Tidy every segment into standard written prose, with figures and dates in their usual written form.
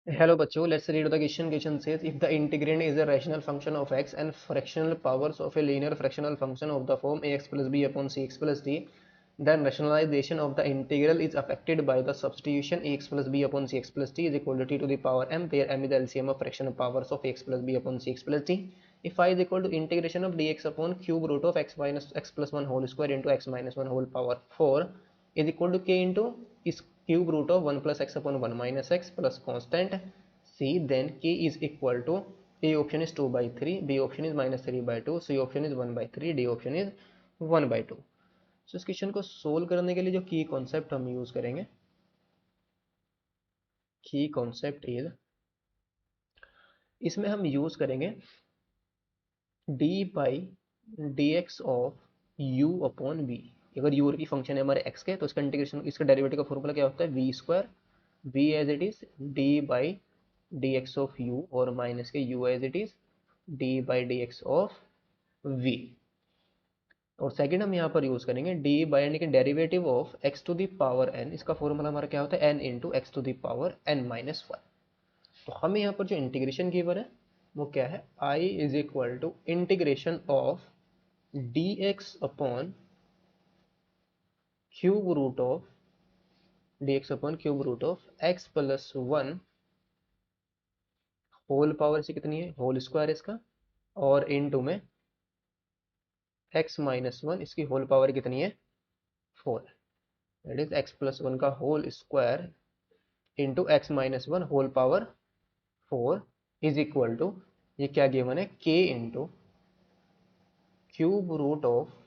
Hello बच्चों, let's read the question. Question says if the integrand is a rational function of x and fractional powers of a linear fractional function of the form ax plus b upon cx plus d, then rationalization of the integral is affected by the substitution ax plus b upon cx plus d is equal to t to the power m, where m is the LCM of fractional powers of ax plus b upon cx plus d. If I is equal to integration of dx upon cube root of x minus x plus 1 whole square into x minus 1 whole power 4 is equal to k into is cube root of 1 plus x upon 1 minus x plus constant c, then k is equal to a option is 2 by 3, b option is minus 3 by 2, c option is 1 by 3, d option is 1 by 2. सो इस question को solve करने के लिए जो की concept हम use करेंगे, की कॉन्सेप्ट इज, इसमें हम यूज करेंगे d by d x of u upon v. अगर यू की फंक्शन है हमारे एक्स के, तो इसका इंटीग्रेशन, इसका डेरिवेटिव का फॉर्मूला क्या होता है, v square, v as it is d by d x of u, और माइनस के u as it is d by d x of v. और सेकंड हम यहाँ पर यूज करेंगे डी बाई यानी कि derivative of x to the power n. इसका फॉर्मूला हमारा क्या होता है, n into x to the power n minus one. तो हमें यहाँ पर जो इंटीग्रेशन गिवन है वो क्या है, I is equal to integration of d x upon cube root of d x upon cube root of x plus one whole power से कितनी है, होल स्क्वायर इसका, और इनटू में एक्स माइनस वन, इसकी होल पावर कितनी है, 4. That is x plus one का whole square into x minus one whole power 4 is equal to, ये क्या गिवन है, के into cube root of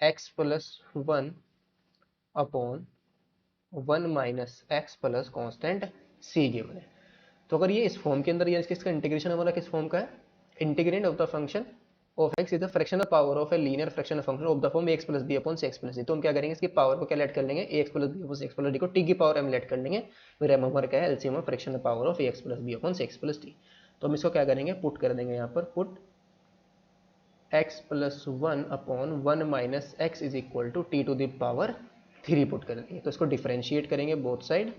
x plus one upon one minus x plus constant c given है. तो अगर ये इस फॉर्म के अंदर, ये इसका इंटीग्रेशन हमारा किस फॉर्म का है, integrand of the function of x is the fractional power of a linear fractional function of the form x plus b upon c x plus d. तो हम क्या करेंगे, इसकी पावर को क्या लेट कर लेंगे, a x plus b upon c x plus d को टी की पावर एम लेट कर लेंगे, फिर एम हमारा क्या है, LCM of fractional power of a x plus b upon c x plus d. तो हम इसको क्या करेंगे, पुट कर देंगे यहाँ पर, put x plus one upon one minus x is equal to t to the power three put कर देंगे. तो इसको डिफरेंशिएट करेंगे both side,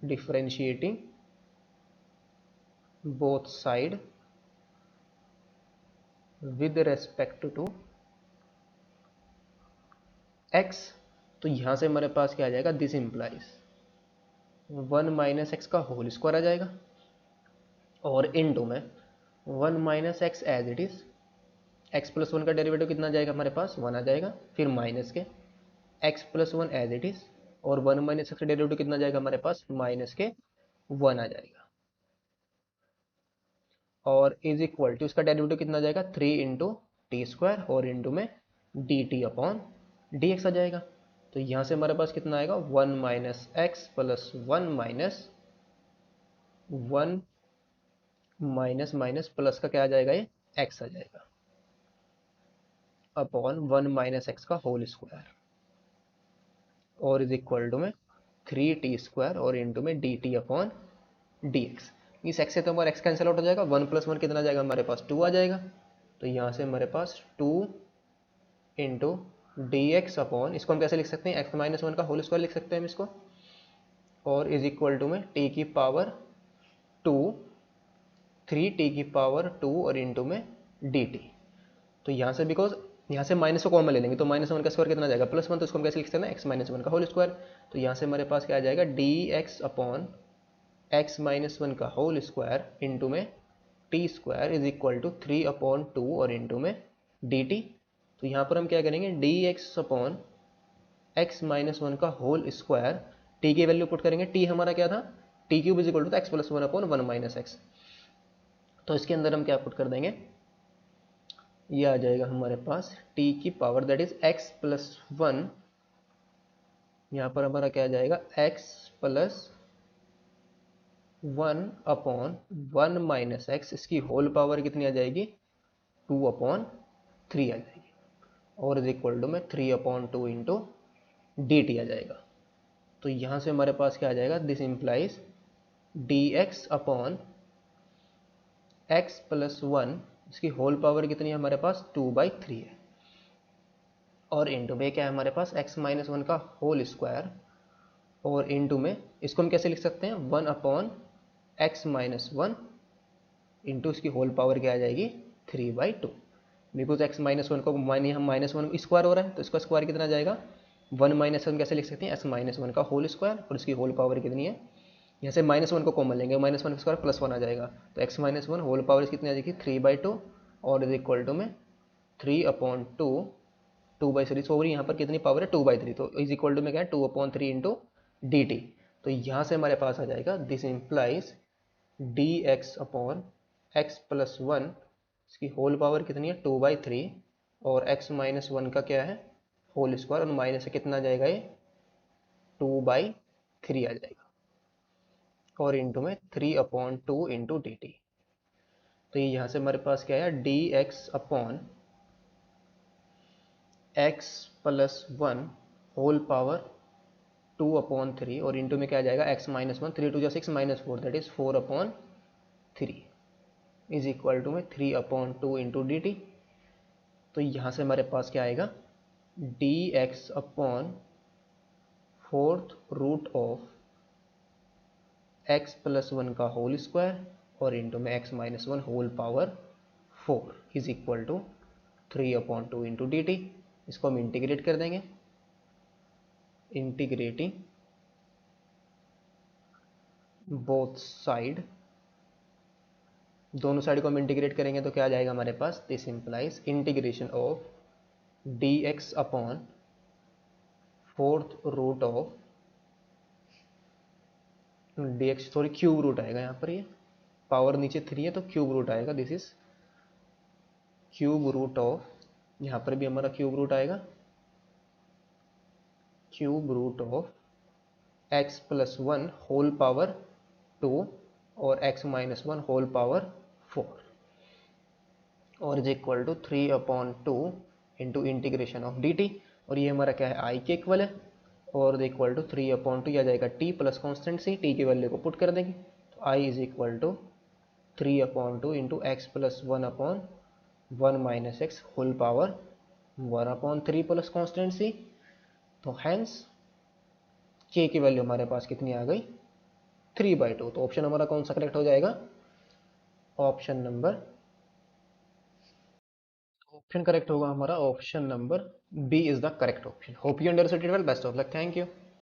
differentiating both side with respect to x. तो यहां से हमारे पास क्या आ जाएगा, this implies one minus x का होल स्क्वायर आ जाएगा, और इन टू में one minus x as it is, x plus one का डेरिवेटिव कितना आ जाएगा हमारे पास, वन आ जाएगा, फिर माइनस के x plus one as it is, और वन माइनस एक्स का डेरिवेटिव कितना आ जाएगा हमारे पास, माइनस के वन आ जाएगा, और इज इक्वल टू इसका डेरिवेटिव कितना आ जाएगा, थ्री इंटू टी स्क्वायर, और इंटू में d t upon d x आ जाएगा. तो यहाँ से हमारे पास कितना आएगा, one minus x plus one minus one minus minus plus का क्या आ जाएगा, ये एक्स आ जाएगा, अपॉन वन माइनस एक्स का होल स्क्वायर, और इज इक्वल टू में थ्री टी स्क्वायर, और इंटू में d t upon d x. इस एक्स से तो हमारा एक्स कैंसिल आउट हो जाएगा, वन प्लस वन कितना आ जाएगा हमारे पास, टू आ जाएगा. तो यहाँ से हमारे पास two into d x upon, इसको हम कैसे लिख सकते हैं, एक्स माइनस वन का होल स्क्वायर लिख सकते हैं हम इसको, और इज इक्वल टू में टी की पावर टू, थ्री टी की पावर टू, और इंटू में डी टी. तो यहाँ से बिकॉज यहाँ से माइनस को कॉमन ले लेंगे, तो माइनस वन का स्क्वायर कितना आ जाएगा, प्लस वन, तो इसको हम कैसे लिख सकते हैं, एक्स माइनस वन का होल स्क्वायर. तो यहाँ से हमारे पास क्या आ जाएगा, d x upon x minus one का होल स्क्वायर इंटू में t square is equal to three upon two, और इंटू में डी टी. तो यहाँ पर हम क्या करेंगे, d x upon x minus one का होल स्क्वायर, टी की वैल्यू पुट करेंगे, टी हमारा क्या था, t cube is equal to x plus one upon one minus x. तो इसके अंदर हम क्या पुट कर देंगे, ये आ जाएगा हमारे पास टी की power that is x plus one, यहाँ पर हमारा क्या आ जाएगा, x plus one upon one minus x, इसकी होल पावर कितनी आ जाएगी, टू अपॉन थ्री आ जाएगी, और इज इक्वल टू में three upon two into d t आ जाएगा. तो यहाँ से हमारे पास क्या आ जाएगा, this implies d x upon x plus one, इसकी होल पावर कितनी है हमारे पास, टू बाई थ्री है, और इंटू में क्या है हमारे पास, एक्स माइनस वन का होल स्क्वायर, और इनटू में इसको हम कैसे लिख सकते हैं, 1/x-1 इंटू इसकी होल पावर क्या आ जाएगी, 3/2। बिकॉज x-1 को हम -1 स्क्वायर हो रहा है तो इसका स्क्वायर कितना जाएगा, 1 - 1 कैसे लिख सकते हैं, x-1 का होल स्क्वायर और इसकी होल पावर कितनी है, यहाँ से -1 को कॉमन लेंगे, -1 का स्क्वायर +1 आ जाएगा, तो x-1 होल पावर कितनी आ जाएगी, 3/2 और इज इक्वल टू में 3/2, 2/3 सो यहाँ पर कितनी पावर है, 2/3, तो इज इक्वल टू में क्या है, 2/3 इंटू डी टी। तो यहाँ से हमारे पास आ जाएगा, दिस इम्प्लाइज dx/x+1, इसकी होल पावर कितनी है, 2/3 और x-1 का क्या है, होल स्क्वायर और माइनस से कितना आ जाएगा, ये 2/3 आ जाएगा और इंटू में 3/2 इंटू डी टी। तो ये यहाँ से हमारे पास क्या है, dx/x+1 होल पावर 2/3 और इंटू में क्या आ जाएगा, x-1, 3 × 2 = 6 -4 that is 4/3 is equal to में 3/2 इंटू डी टी। तो यहाँ से हमारे पास क्या आएगा, dx/4 x+1 का होल स्क्वायर और इंटू में x-1 whole power 4 is equal to 3/2 into d t. इसको हम इंटीग्रेट कर देंगे, इंटीग्रेटिंग बोथ साइड, दोनों साइड को हम इंटीग्रेट करेंगे तो क्या आ जाएगा हमारे पास, this implies integration of dx/4 dx, sorry cube root आएगा यहाँ पर, ये पावर नीचे 3 है तो क्यूब रूट आएगा, this is cube root of, यहाँ पर भी हमारा क्यूब रूट आएगा, cube root of x+1 whole power 2 और x-1 होल पावर 4 और is equal to 3/2 into integration of d t. और ये हमारा क्या है, आई के इक्वल है और इक्वल टू 3/2 आ जाएगा t plus constant c, t की वैल्यू को पुट कर देंगे तो I is equal to 3/2 into x+1/1 - x whole power 1/3 plus constant c. तो हैंस के की वैल्यू हमारे पास कितनी आ गई, 3/2। तो ऑप्शन हमारा कौन सा करेक्ट हो जाएगा, ऑप्शन करेक्ट होगा हमारा, option number B is the correct option. Hope you understood it well, best of luck, thank you.